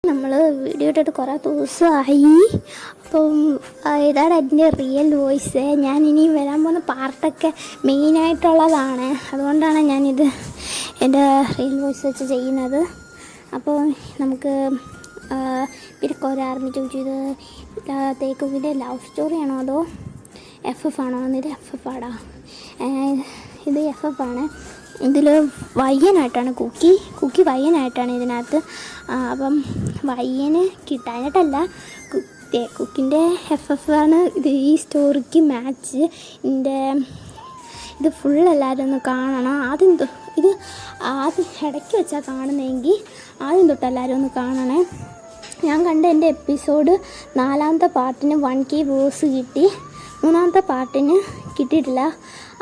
നമ്മൾ വീഡിയോ ഇട്ടിട്ട് കുറേ ദിവസമായി. അപ്പം ഇതാണ് എൻ്റെ റിയൽ വോയിസ്. ഞാൻ ഇനിയും വരാൻ പോകുന്ന പാർട്ടൊക്കെ മെയിനായിട്ടുള്ളതാണ്. അതുകൊണ്ടാണ് ഞാനിത് എൻ്റെ റിയൽ വോയിസ് വെച്ച് ചെയ്യുന്നത്. അപ്പോൾ നമുക്ക് പിന്നെ ഒരാർമി ചോദിച്ചു, ഇത് തേക്കുവിൻ്റെ ലവ് സ്റ്റോറിയാണോ അതോ FF ആണോ? എന്നിട്ട് FF ആടാ, ഇത് FF ആണ്. ഇതിൽ വയ്യനായിട്ടാണ് കുക്കി വയ്യനായിട്ടാണ് ഇതിനകത്ത്. അപ്പം വയ്യന് കിട്ടാനായിട്ടല്ല, കുക്കിൻ്റെ FF ആണ് ഇത് ഈ സ്റ്റോറിക്ക് മാച്ച്. ഇത് ഫുൾ എല്ലാവരും ഒന്ന് കാണണം. ഇത് ആദ്യം ഇടയ്ക്ക് വെച്ചാൽ കാണുന്നതെങ്കിൽ ആദ്യം തൊട്ട് എല്ലാവരും ഒന്ന് കാണണേ. ഞാൻ കണ്ട എൻ്റെ എപ്പിസോഡ് 4ാമത്തെ പാർട്ടിന് 1K വ്യൂസ് കിട്ടി, 3ാമത്തെ പാർട്ടിന് കിട്ടിയിട്ടില്ല.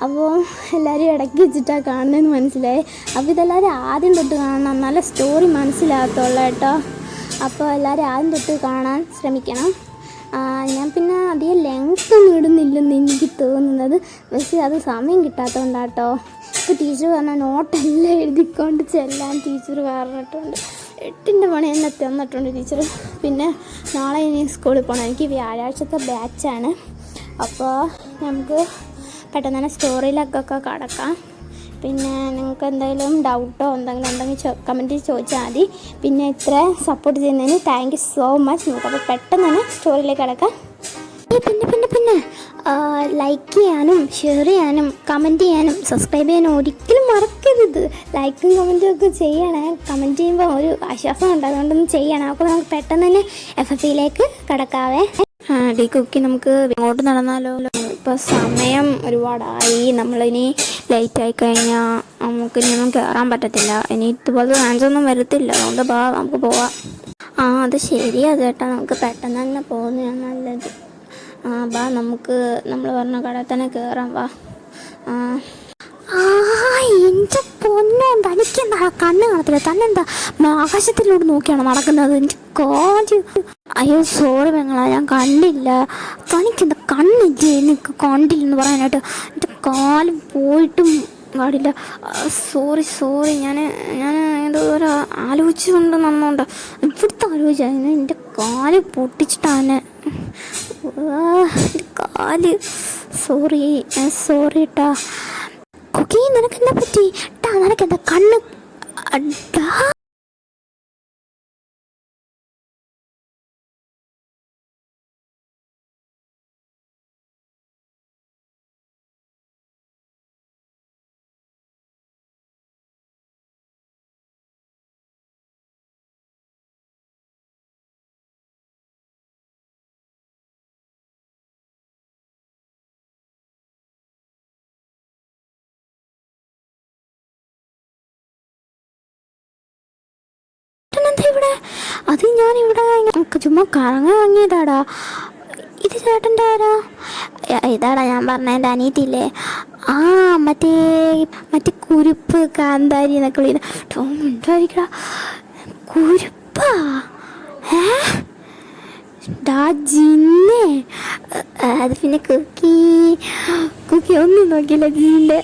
അപ്പോൾ എല്ലാവരും ഇടയ്ക്ക് വെച്ചിട്ടാണ് കാണുന്നതെന്ന് മനസ്സിലായി. അപ്പോൾ ഇതെല്ലാവരും ആദ്യം തൊട്ട് കാണണം, നല്ല സ്റ്റോറി മനസ്സിലാകത്തുള്ളൂ കേട്ടോ. അപ്പോൾ എല്ലാവരും ആദ്യം തൊട്ട് കാണാൻ ശ്രമിക്കണം. ഞാൻ പിന്നെ അധികം ലെങ്ത്തൊന്നും ഇടുന്നില്ലെന്ന് എനിക്ക് തോന്നുന്നത്, പക്ഷേ അത് സമയം കിട്ടാത്തതുകൊണ്ടാണ് കേട്ടോ. ഇപ്പോൾ ടീച്ചർ പറഞ്ഞാൽ നോട്ടെല്ലാം എഴുതിക്കൊണ്ട് ചെല്ലാൻ ടീച്ചർ പറഞ്ഞിട്ടുണ്ട്. 8ൻ്റെ പണി തന്നെ തന്നിട്ടുണ്ട് ടീച്ചർ. പിന്നെ നാളെ ഇനി സ്കൂളിൽ പോകണം. എനിക്ക് വ്യാഴാഴ്ചത്തെ ബാച്ചാണ്. അപ്പോൾ നമുക്ക് പെട്ടെന്ന് തന്നെ സ്റ്റോറിയിലൊക്കെ കടക്കാം. പിന്നെ നിങ്ങൾക്ക് എന്തെങ്കിലും ഡൗട്ടോ എന്തെങ്കിലും ഉണ്ടെങ്കിൽ കമൻറ്റിൽ ചോദിച്ചാൽ മതി. പിന്നെ ഇത്ര സപ്പോർട്ട് ചെയ്യുന്നതിന് താങ്ക് യു സോ മച്ച്. നമുക്കപ്പോൾ പെട്ടെന്ന് തന്നെ സ്റ്റോറിയിലേക്ക് കടക്കാം. പിന്നെ ലൈക്ക് ചെയ്യാനും ഷെയർ ചെയ്യാനും കമൻറ്റ് ചെയ്യാനും സബ്സ്ക്രൈബ് ചെയ്യാനും ഒരിക്കലും മറക്കരുത്. ലൈക്കും കമൻറ്റും ഒക്കെ ചെയ്യണേ. കമൻറ്റ് ചെയ്യുമ്പോൾ ഒരു ആശ്വാസം ഉണ്ട്, അതുകൊണ്ടൊന്നും ചെയ്യണം. അപ്പോൾ നമുക്ക് പെട്ടെന്ന് തന്നെ FFയിലേക്ക് കടക്കാവേ. ഡി കുക്കി നമുക്ക് ഇങ്ങോട്ട് നടന്നാലോ? ഇപ്പോൾ സമയം ഒരുപാടായി. നമ്മളിനി ലേറ്റായി കഴിഞ്ഞാൽ നമുക്കിനിയൊന്നും കയറാൻ പറ്റത്തില്ല. ഇനി ഇതുപോലത്തെ ചാൻസൊന്നും വരത്തില്ല. അതുകൊണ്ട് നമുക്ക് പോവാം. അത് ശരിയാ ചേട്ടാ, നമുക്ക് പെട്ടെന്ന് തന്നെ പോകുന്നതാണ് നല്ലത്. നമുക്ക് നമ്മൾ പറഞ്ഞ കടയിൽ തന്നെ കയറാം. എൻ്റെ പൊന്നോ, തനിക്കെന്താ കണ്ണ് കാണത്തില്ല? തന്നെന്താ ആകാശത്തിലൂടെ നോക്കിയാണോ നടക്കുന്നത്? എൻ്റെ കാല്, അയ്യോ സോറി പെങ്ങളാ, ഞാൻ കണ്ടില്ല. തനിക്കെന്താ കണ്ണില്ലേ? എനിക്ക് കണ്ടില്ലെന്ന് പറയാനായിട്ട്. എൻ്റെ കാല് പോയിട്ടും പാടില്ല. സോറി ഞാൻ എന്തോ ആലോചിച്ചുകൊണ്ട് നന്നുകൊണ്ട് ഇവിടുത്തെ ആലോചിച്ചായിരുന്നു. എൻ്റെ കാല് പൊട്ടിച്ചിട്ടാണ് എൻ്റെ കാല്. സോറി കേട്ടാ. കുക്കി, നിനക്കെന്താ പറ്റി? നിനക്കെന്താ കണ്ണ് അടാ? ഇവിടെ അത് ഞാനിവിടെ ചുമ്മാ കറങ്ങാൻ വാങ്ങിയതാടാ. ഇത് ചേട്ടൻ്റെ ആരാ? ഇതാടാ ഞാൻ പറഞ്ഞ എൻ്റെ അനിയത്തില്ലേ, മറ്റേ കുരുപ്പ് കാന്താരി എന്നൊക്കെ വിളിക്കുന്ന കുരുപ്പാ. ജിന്നെ അത്. പിന്നെ കുക്കി ഒന്നും നോക്കിയില്ല. ജിൻ്റെ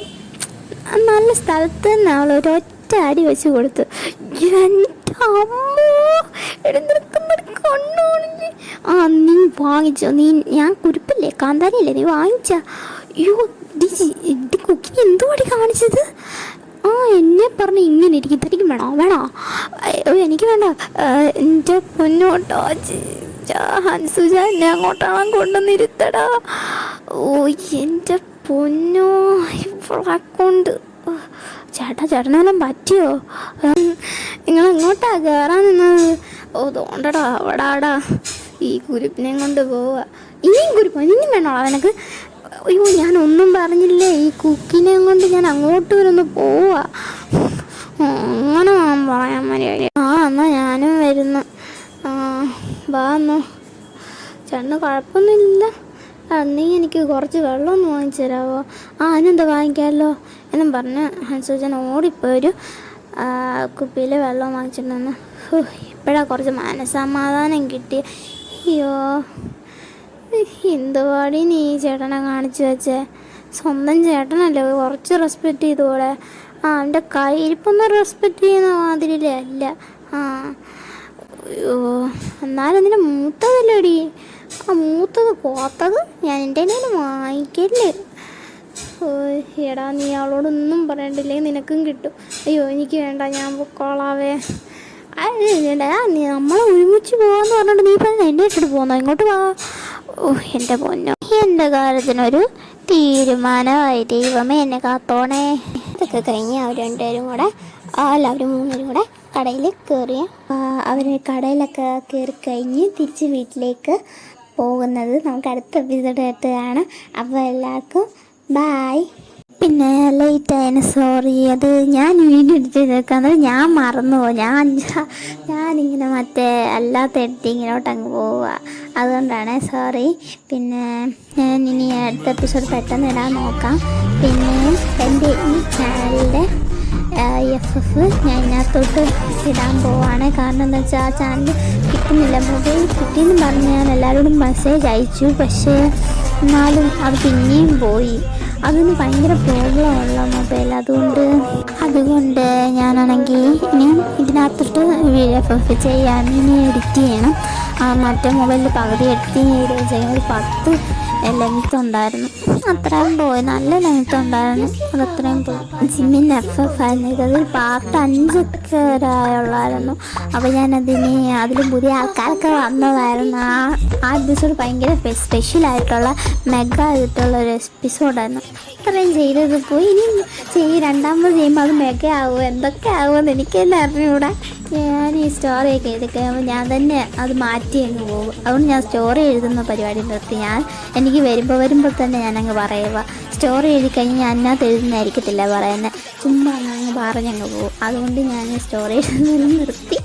നല്ല സ്ഥലത്ത് തന്നെ അവൾ ഒരൊറ്റ അടി വെച്ച് കൊടുത്തു. നീ വാങ്ങിച്ചോ? ഞാൻ കുരുപ്പല്ലേ കാന്താരിയല്ലേ നീ വാങ്ങിച്ച? അയ്യോ കുക്കി എന്തുവാടി കാണിച്ചത്? എന്നെ പറഞ്ഞ് ഇങ്ങനെ ഇരിക്കും. തനിക്ക് വേണോ? എനിക്ക് വേണ്ട. എൻ്റെ പൊന്നോട്ടോ ഹൻസുജ, എന്നെ അങ്ങോട്ടാണ് കൊണ്ടുവന്നിരുത്തടാ. എൻ്റെ പൊന്നോ, ഇവളെ കൊണ്ട് ചേട്ടനെല്ലാം പറ്റിയോ? നിങ്ങൾ എങ്ങോട്ടാ കയറാൻ നിന്നത്? തോണ്ടടാ അവിടാടാ. ഈ കുരുപ്പിനെ കൊണ്ട് പോവാ. ഇനിയും വേണോളാ നിനക്ക്? അയ്യോ ഞാനൊന്നും പറഞ്ഞില്ലേ. ഈ കുക്കിനെ കൊണ്ട് ഞാൻ അങ്ങോട്ട് വരൊന്ന് പോവാ. അങ്ങനെ പറയാൻ മര്യാദ. എന്നാൽ ഞാനും വരുന്നു. എന്നോ ചേട്ടന് കുഴപ്പമൊന്നുമില്ല. നീ എനിക്ക് കുറച്ച് വെള്ളമൊന്ന് വാങ്ങിച്ചു തരാമോ? അതിനെന്താ വാങ്ങിക്കാമല്ലോ എന്നും പറഞ്ഞ് ഹൻസുജൻ ഓടിപ്പോയൊരു കുപ്പിയിൽ വെള്ളം വാങ്ങിച്ചിട്ടുണ്ടെന്ന്. ഇപ്പോഴാണ് കുറച്ച് മനസമാധാനം കിട്ടിയ. അയ്യോ എന്തുപാടി നീ ചേട്ടനെ കാണിച്ചു വെച്ചേ? സ്വന്തം ചേട്ടനല്ലേ, കുറച്ച് റെസ്പെക്റ്റ് ചെയ്തോടെ. എൻ്റെ കയ്യിരിപ്പൊന്നും റെസ്പെക്റ്റ് ചെയ്യുന്ന മാതിരിയിലേ അല്ല. അയ്യോ, എന്നാലും നിന്നെ മൂത്തതല്ലേടി, ആ മൂത്തത് പോത്തത് ഞാൻ എൻ്റെ കയ്യിൽ വാങ്ങിക്കല്ലേ. എടാ നീ അവളോടൊന്നും പറയണ്ടില്ലേ, നിനക്കും കിട്ടും. അയ്യോ എനിക്ക് വേണ്ട, ഞാൻ പൊക്കോളാവേ. അല്ലടാ നീ നമ്മളെ ഒരുമിച്ച് പോകാമെന്ന് പറഞ്ഞിട്ട് നീ ഇപ്പം എന്നെ ഇട്ടിട്ട് പോകുന്നോ, ഇങ്ങോട്ട് വാ. ഓ എൻ്റെ പൊന്നോ, എൻ്റെ കാര്യത്തിനൊരു തീരുമാനമായി. ദൈവമേ എന്നെ കാത്തോണേ. ഇതൊക്കെ കഴിഞ്ഞ് അവർ രണ്ടുപേരും കൂടെ അവർ മൂന്നുപേരും കൂടെ കടയിൽ കയറിയ അവർ കടയിലൊക്കെ കയറി കഴിഞ്ഞ് തിരിച്ച് വീട്ടിലേക്ക് പോകുന്നത് നമുക്ക് അടുത്ത എപ്പിസോഡായിട്ട് കാണാം. അപ്പോൾ എല്ലാവർക്കും ബായ്. പിന്നെ ലേറ്റ് ആയതിന് സോറി, അത് ഞാൻ വീഡിയോ എഡിറ്റ് ചെയ്തേക്കുന്നത് ഞാൻ മറന്നുപോയി. ഞാനിങ്ങനെ മറ്റേ അല്ലാത്ത എഡിറ്റിങ്ങിലോട്ട് അങ്ങ് പോവുക, അതുകൊണ്ടാണ് സോറി. പിന്നെ ഞാൻ ഇനി അടുത്ത എപ്പിസോഡ് പെട്ടെന്ന് ഇടാൻ നോക്കാം. പിന്നെ എൻ്റെ ഈ ചാനലിൻ്റെ FF ഞാൻ ഇതിനകത്തോട്ട് ഇടാൻ പോവാണ്. കാരണം എന്താ വെച്ചാൽ ആ ചാനൽ കിട്ടുന്നില്ല, മൊബൈൽ കിട്ടിയെന്ന് പറഞ്ഞ് ഞാൻ എല്ലാവരോടും മെസ്സേജ് അയച്ചു. പക്ഷേ എന്നാലും അത് പിന്നെയും പോയി. അതിന് ഭയങ്കര പ്രോബ്ലമുള്ള മൊബൈൽ, അതുകൊണ്ട് ഞാനാണെങ്കിൽ ഇനി ഇതിനകത്തോട്ട് FF ചെയ്യാൻ ഇനി എഡിറ്റ് ചെയ്യണം. മറ്റേ മൊബൈലിൽ പകുതി എഡിറ്റിങ് ചെയ്ത് വെച്ചാൽ ഒരു 10 ലെങ്ത്ത് ഉണ്ടായിരുന്നു, അത്രയും പോയി. നല്ല ലെങ്ത്ത് ഉണ്ടായിരുന്നു, അതത്രയും പോയി. ജിമ്മിൻ FF ആയിരുന്നു, ഇതൊരു പാർട്ട് 5 വരെയുള്ളായിരുന്നു. അപ്പോൾ അതിലും പുതിയ ആൾക്കാരൊക്കെ വന്നതായിരുന്നു. ആ എപ്പിസോഡ് ഭയങ്കര സ്പെഷ്യലായിട്ടുള്ള മെഗാ ആയിട്ടുള്ള ഒരു എപ്പിസോഡായിരുന്നു. അത്രയും ചെയ്തത് പോയി. ഇനി രണ്ടാമത് ചെയ്യുമ്പോൾ അത് മെഗാ ആവുമോ എന്തൊക്കെ ആവുമെന്ന് എനിക്കെന്നെ അറിഞ്ഞുകൂടാ. ഞാൻ ഈ സ്റ്റോറിയൊക്കെ എഴുതി കഴിയുമ്പോൾ ഞാൻ തന്നെ അത് മാറ്റി അങ്ങ് പോകും. അതുകൊണ്ട് ഞാൻ സ്റ്റോറി എഴുതുന്ന പരിപാടി നിർത്തി. എനിക്ക് വരുമ്പോൾ തന്നെ ഞാനങ്ങ് പറയുക. സ്റ്റോറി എഴുതി കഴിഞ്ഞ് ഞാൻ അതിനകത്ത് എഴുതുന്നതായിരിക്കത്തില്ല പറയുന്നത്, ചുമ്മാ അങ്ങ് പറഞ്ഞങ്ങ് പോകും. അതുകൊണ്ട് ഞാൻ സ്റ്റോറി എഴുതുന്നതെല്ലാം നിർത്തി.